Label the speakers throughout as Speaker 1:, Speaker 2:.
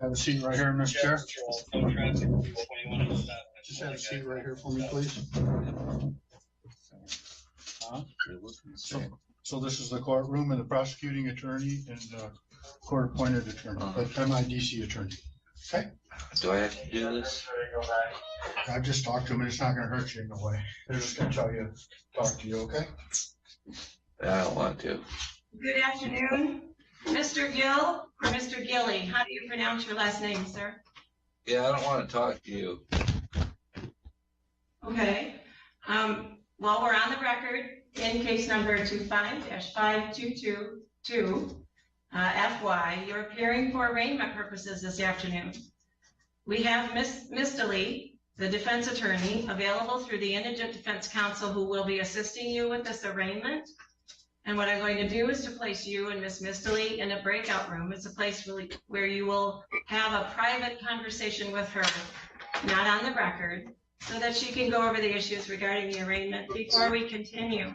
Speaker 1: Have a seat right here, Mr. Chair. Just have a seat right here for me, please. So this is the courtroom and the prosecuting attorney and court-appointed attorney, MIDC attorney. Okay?
Speaker 2: Do I have to do this?
Speaker 1: I've just talked to him, and it's not gonna hurt you in no way. They're just gonna talk to you, okay?
Speaker 2: I don't want to.
Speaker 3: Good afternoon, Mr. Gill or Mr. Gilly. How do you pronounce your last name, sir?
Speaker 2: Yeah, I don't want to talk to you.
Speaker 3: Okay. Well, we're on the record in case number 25-5222, FY. You're appearing for arraignment purposes this afternoon. We have Ms. Mistley, the defense attorney, available through the Indigent Defense Counsel, who will be assisting you with this arraignment. And what I'm going to do is to place you and Ms. Mistley in a breakout room. It's a place really where you will have a private conversation with her, not on the record, so that she can go over the issues regarding the arraignment before we continue.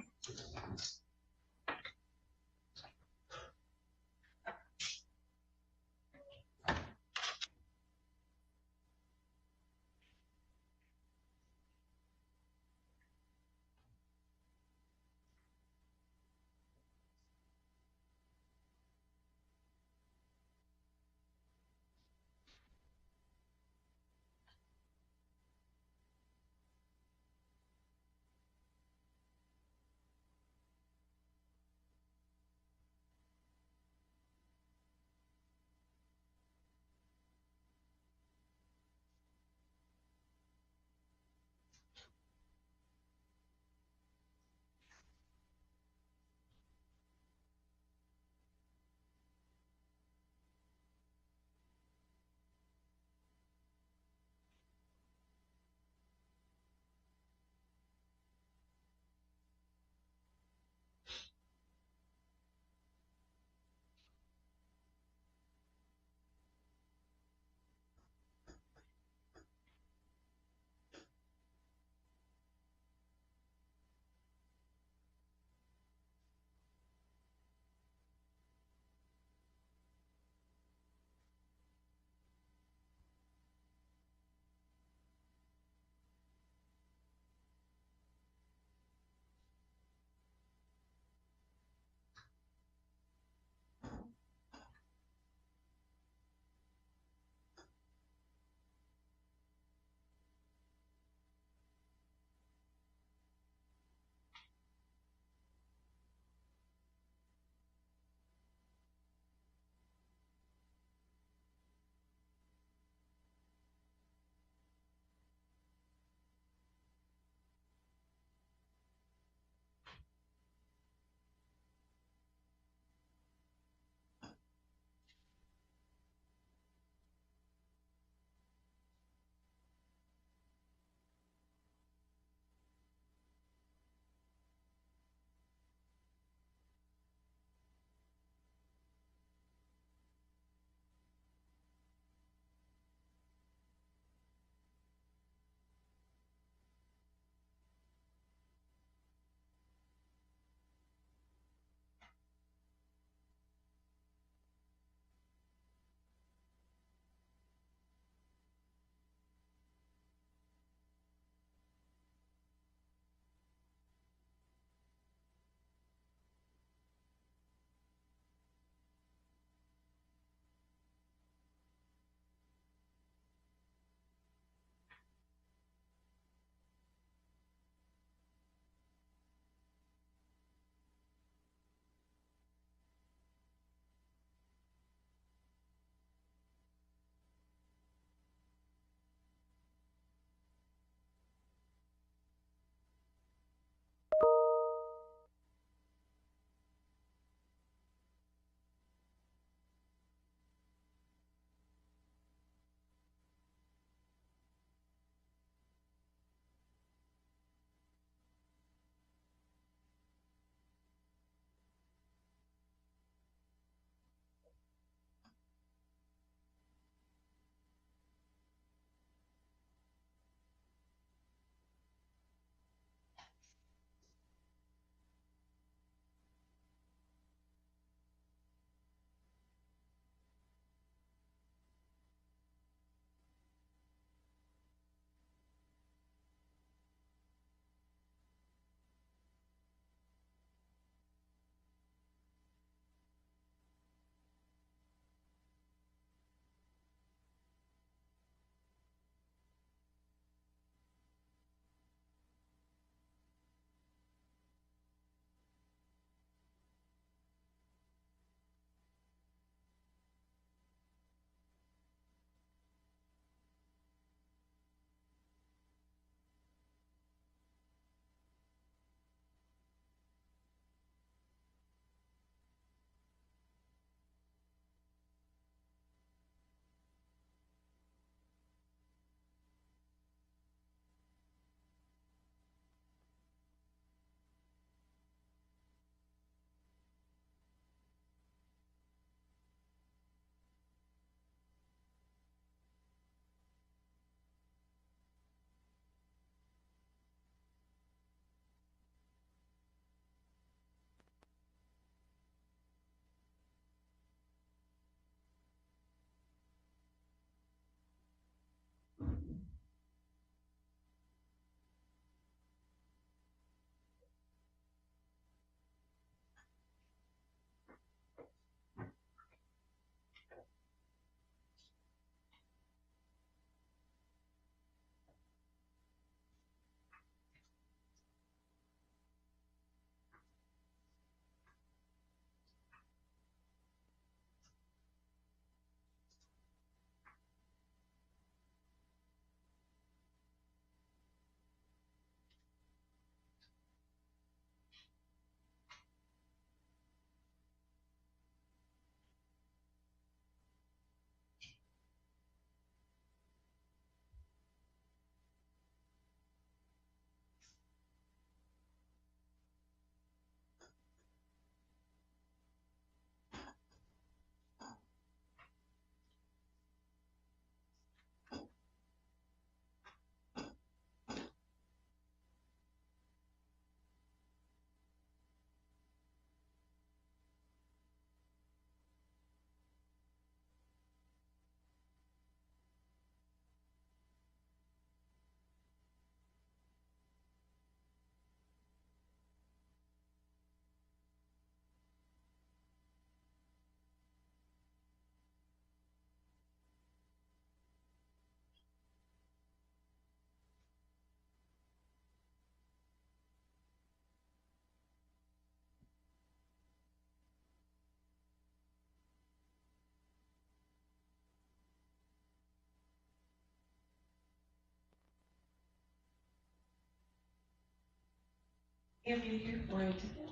Speaker 3: If you're here for a ticket.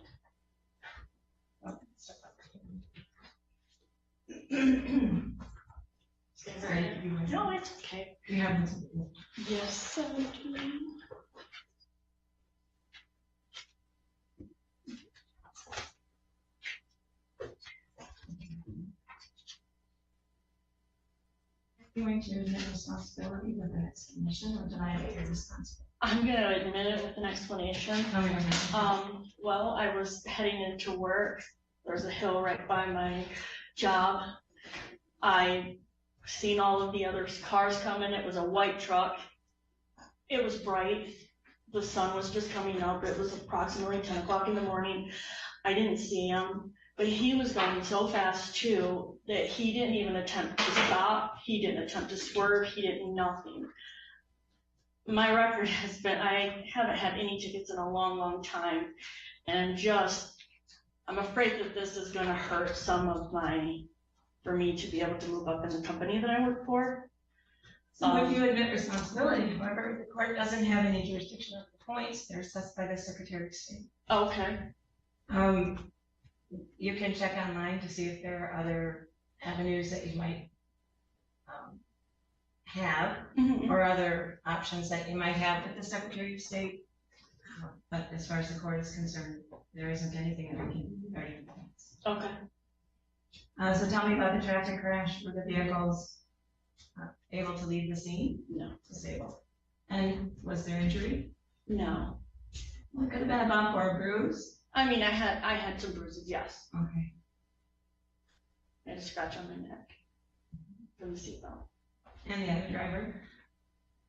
Speaker 3: Sorry,
Speaker 4: No, it's okay.
Speaker 3: you have.
Speaker 4: Yes, 17.
Speaker 3: Going to admit responsibility with an explanation or deny that you're responsible.
Speaker 4: I'm gonna admit it with an explanation. Well, I was heading into work. There's a hill right by my job. I seen all of the other cars coming. It was a white truck. It was bright. The sun was just coming up. It was approximately 10 o'clock in the morning. I didn't see him, but he was going so fast too that he didn't even attempt to stop. He didn't attempt to swerve. He did nothing. My record has been, I haven't had any tickets in a long, long time. And I'm afraid that this is gonna hurt some of for me to be able to move up in the company that I work for.
Speaker 3: So if you admit responsibility, however, the court doesn't have any jurisdiction over the points. They're assessed by the Secretary of State.
Speaker 4: Okay.
Speaker 3: You can check online to see if there are other avenues that you might have, or other options that you might have with the Secretary of State. But as far as the court is concerned, there isn't anything that we can do regarding the points.
Speaker 4: Okay.
Speaker 3: So tell me about the traffic crash. Were the vehicles able to leave the scene?
Speaker 4: No.
Speaker 3: Disabled. And was there injury?
Speaker 4: No.
Speaker 3: Well, it could have been a bump or a bruise.
Speaker 4: I mean, I had some bruises, yes.
Speaker 3: Okay.
Speaker 4: I had a scratch on my neck from the seatbelt.
Speaker 3: And the other driver?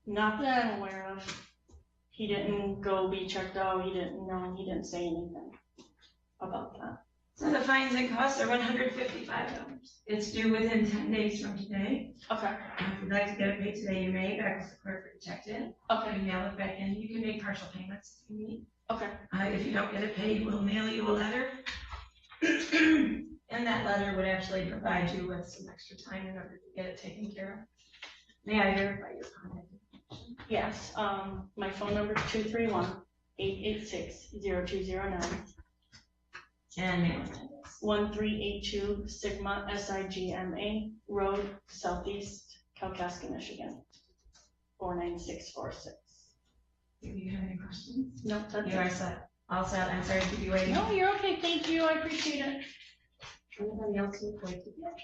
Speaker 4: Not that I'm aware of. He didn't go be checked out. He didn't say anything about that.
Speaker 3: So the fines and costs are $155. It's due within 10 days from today.
Speaker 4: Okay.
Speaker 3: If you'd like to get it paid today, you may, back to the clerk protected.
Speaker 4: Okay.
Speaker 3: Mail it back in. You can make partial payments if you need.
Speaker 4: Okay.
Speaker 3: If you don't get it paid, we'll mail you a letter. And that letter would actually provide you with some extra time in order to get it taken care of. May I verify your contact information?
Speaker 4: Yes. My phone number is 231-886-0209.
Speaker 3: And mail address.
Speaker 4: 1382 Sigma SIGMA Road, Southeast, Kalkaska, Michigan, 49646.
Speaker 3: Do you have any questions?
Speaker 4: No, that's
Speaker 3: You are set. All set. I'm sorry to keep you waiting.
Speaker 4: No, you're okay. Thank you. I appreciate it.
Speaker 3: Anybody else who would like to get?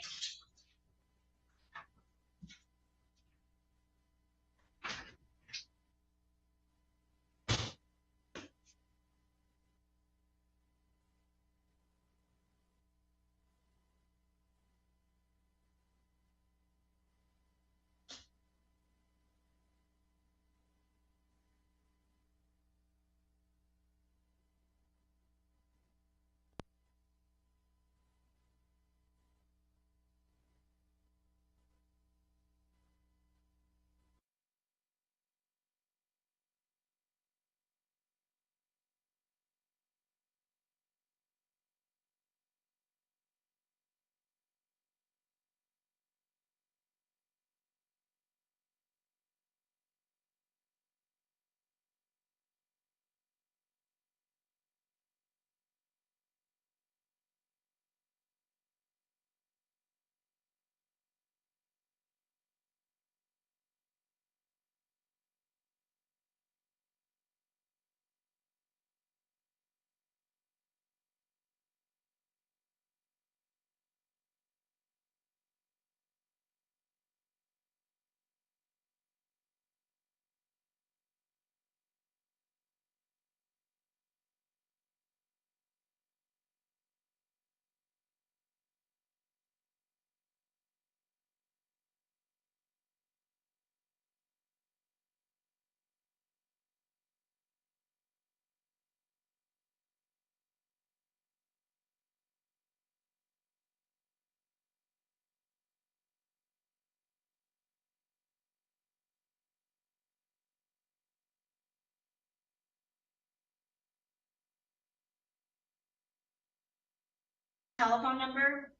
Speaker 4: Telephone number?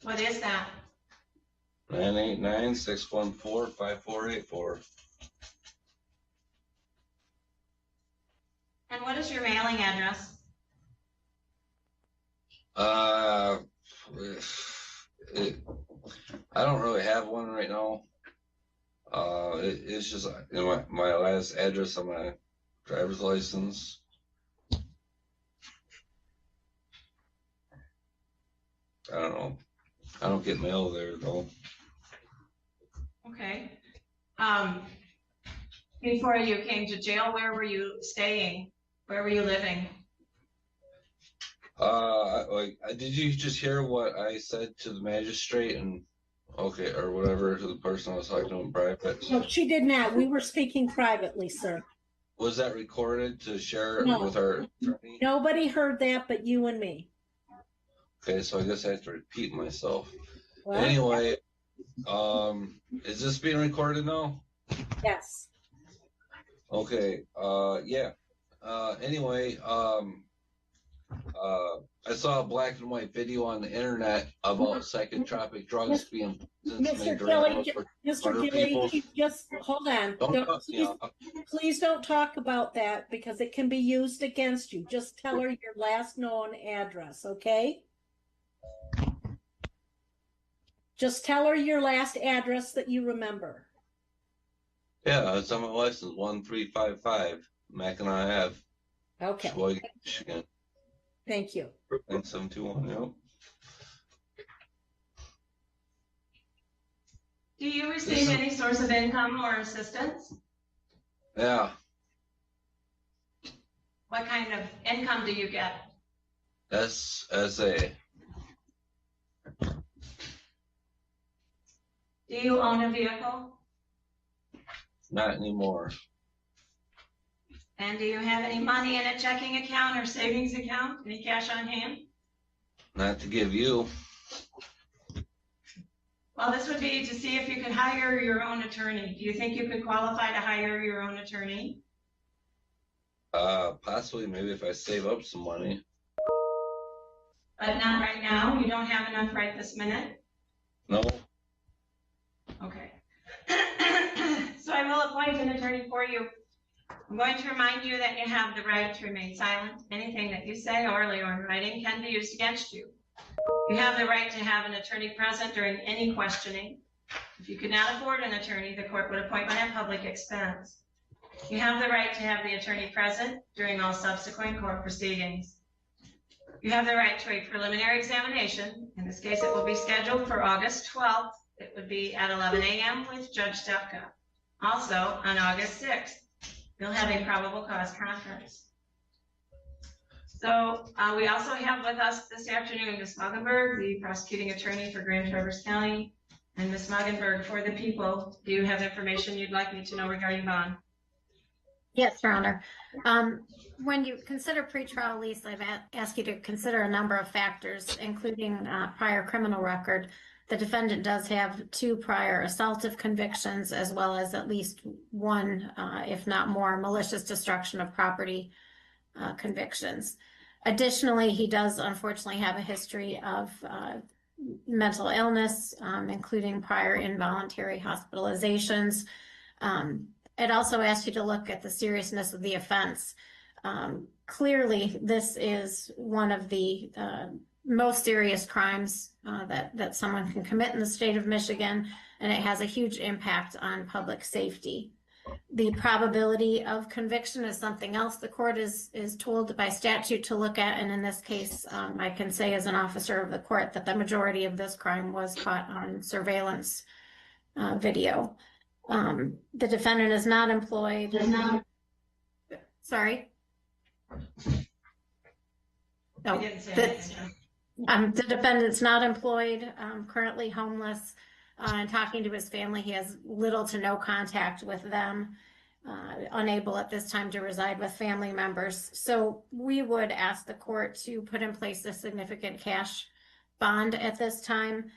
Speaker 3: What is that?
Speaker 2: 989-614-5484.
Speaker 3: what is your mailing address?
Speaker 2: I don't really have one right now. It's just my last address on my driver's license. I don't know. I don't get mail there though.
Speaker 3: Okay. Before you came to jail, where were you staying? Where were you living?
Speaker 2: Did you just hear what I said to the magistrate and okay, or whatever, to the person I was talking to in private?
Speaker 5: No, she did not. We were speaking privately, sir.
Speaker 2: Was that recorded to share
Speaker 5: No.
Speaker 2: with our attorney?
Speaker 5: Nobody heard that but you and me.
Speaker 2: Okay, so I guess I have to repeat myself.
Speaker 5: Well,
Speaker 2: Anyway, is this being recorded now?
Speaker 5: yes.
Speaker 2: Okay, yeah. Anyway, I saw a black and white video on the internet about psychotropic drugs being
Speaker 5: Mr.
Speaker 2: people.
Speaker 5: Gilly, just hold on. Please don't talk about that because it can be used against you. Just tell her your last known address, okay? Just tell her your last address that you remember.
Speaker 2: Yeah, it's on my license, 1355 Mackinac Ave,
Speaker 5: Okay,
Speaker 2: Sheboygan, Michigan,
Speaker 5: thank you.
Speaker 2: 9721, yep.
Speaker 3: Do you receive any source of income or assistance?
Speaker 2: Yeah,
Speaker 3: What kind of income do you get?
Speaker 2: SSA.
Speaker 3: Do you own a vehicle?
Speaker 2: Not anymore.
Speaker 3: And do you have any money in a checking account or savings account? Any cash on hand?
Speaker 2: Not to give you.
Speaker 3: Well, this would be to see if you could hire your own attorney. Do you think you could qualify to hire your own attorney?
Speaker 2: Possibly, maybe if I save up some money.
Speaker 3: But not right now? You don't have enough right this minute?
Speaker 2: No.
Speaker 3: Okay. So I will appoint an attorney for you. I'm going to remind you that you have the right to remain silent. Anything that you say orally or in writing can be used against you. You have the right to have an attorney present during any questioning. If you could not afford an attorney, the court would appoint one at public expense. You have the right to have the attorney present during all subsequent court proceedings. You have the right to a preliminary examination. In this case, it will be scheduled for August 12th. It would be at 11 a.m. with Judge Stepka. Also, on August 6th, you'll have a probable cause conference. So we also have with us this afternoon Ms. Muggenberg, the prosecuting attorney for Grand Traverse County, and Ms. Muggenberg for the people. Do you have information you'd like me to know regarding bond?
Speaker 6: Yes, Your Honor. When you consider pretrial release, I've asked you to consider a number of factors, including prior criminal record. The defendant does have 2 prior assaultive convictions, as well as at least 1, if not more, malicious destruction of property convictions. Additionally, he does unfortunately have a history of mental illness, including prior involuntary hospitalizations. I'd also ask you to look at the seriousness of the offense. Clearly, this is one of the most serious crimes that someone can commit in the state of Michigan, and it has a huge impact on public safety. The probability of conviction is something else the court is told by statute to look at, and in this case, I can say as an officer of the court that the majority of this crime was caught on surveillance video. The defendant is not employed. Sorry? No,
Speaker 3: I didn't say anything.
Speaker 6: the defendant's not employed, currently homeless, and talking to his family. He has little to no contact with them, unable at this time to reside with family members. So we would ask the court to put in place a significant cash bond at this time.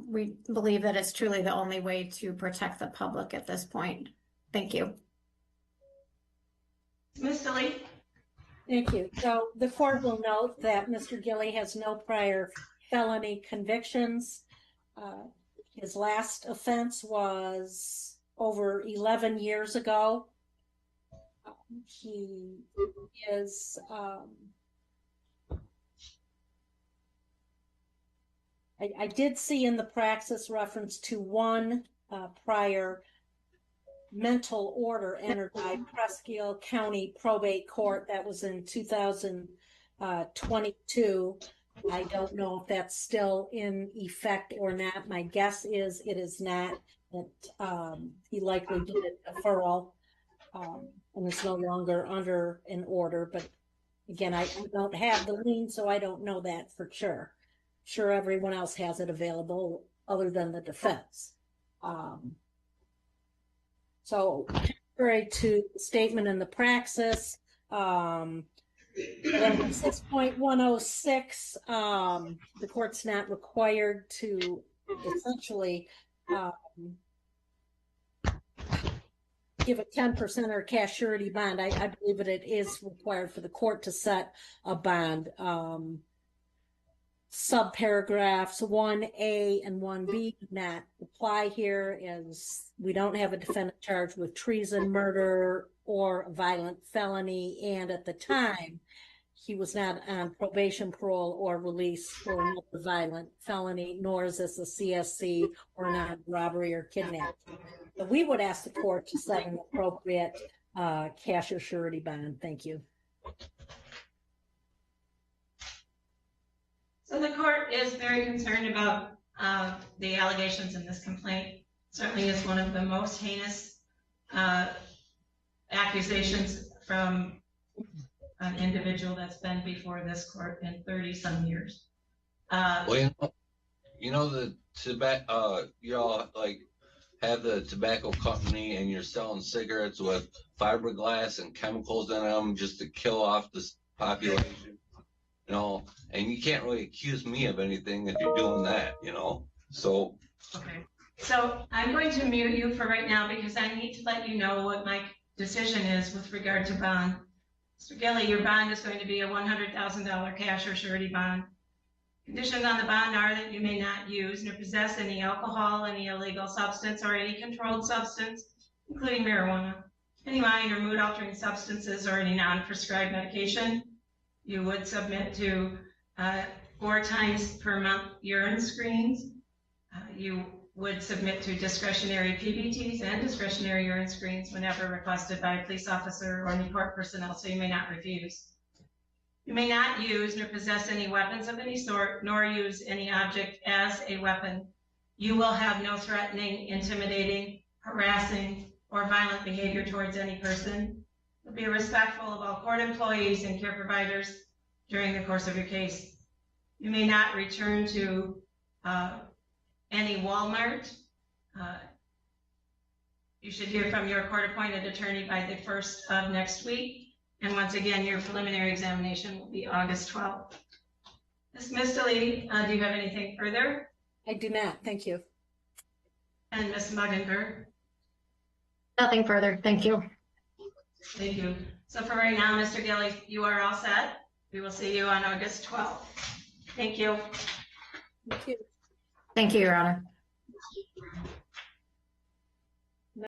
Speaker 6: We believe that it's truly the only way to protect the public at this point. Thank you.
Speaker 3: Ms. Lee?
Speaker 5: Thank you. So the court will note that Mr. Gilly has no prior felony convictions. His last offense was over 11 years ago. He is, I did see in the praxis reference to one prior mental order entered by Presque County Probate Court. That was in 2022. I don't know if that's still in effect or not. My guess is it is not. That he likely did a deferral, and it's no longer under an order. But again, I don't have the lien, so I don't know that for sure. Sure, everyone else has it available other than the defense. So, contrary to the statement in the praxis, 6.106, the court's not required to essentially give a 10% or cash surety bond. I believe that it is required for the court to set a bond. Subparagraphs 1A and 1B do not apply here, as we don't have a defendant charged with treason, murder, or a violent felony, and at the time he was not on probation, parole, or release for another violent felony, nor is this a CSC or not robbery or kidnapping. But we would ask the court to set an appropriate cash or surety bond. Thank you.
Speaker 3: So the court is very concerned about the allegations in this complaint. Certainly is one of the most heinous accusations from an individual that's been before this court in 30-some years.
Speaker 2: Well, you know the tobacco. Y'all like have the tobacco company, and you're selling cigarettes with fiberglass and chemicals in them just to kill off this population. You know, and you can't really accuse me of anything if you're doing that, you know, so.
Speaker 3: Okay, so I'm going to mute you for right now because I need to let you know what my decision is with regard to bond. Mr. Gilly, your bond is going to be a $100,000 cash or surety bond. Conditions on the bond are that you may not use nor possess any alcohol, any illegal substance, or any controlled substance, including marijuana, any mind or mood altering substances, or any non-prescribed medication. You would submit to 4 times per month urine screens. You would submit to discretionary PBTs and discretionary urine screens whenever requested by a police officer or any court personnel, so you may not refuse. You may not use nor possess any weapons of any sort, nor use any object as a weapon. You will have no threatening, intimidating, harassing, or violent behavior towards any person. Be respectful of all court employees and care providers during the course of your case. You may not return to any Walmart. You should hear from your court-appointed attorney by the 1st of next week. And once again, your preliminary examination will be August 12th. Ms. Mistley, do you have anything further?
Speaker 5: I do not. Thank you.
Speaker 3: And Ms. Muggenberg?
Speaker 6: Nothing further. Thank you.
Speaker 3: Thank you. So for right now, Mr. Gilly, you are all set. We will see you on August 12th. Thank you.
Speaker 5: Thank you.
Speaker 6: Thank you, Your Honor.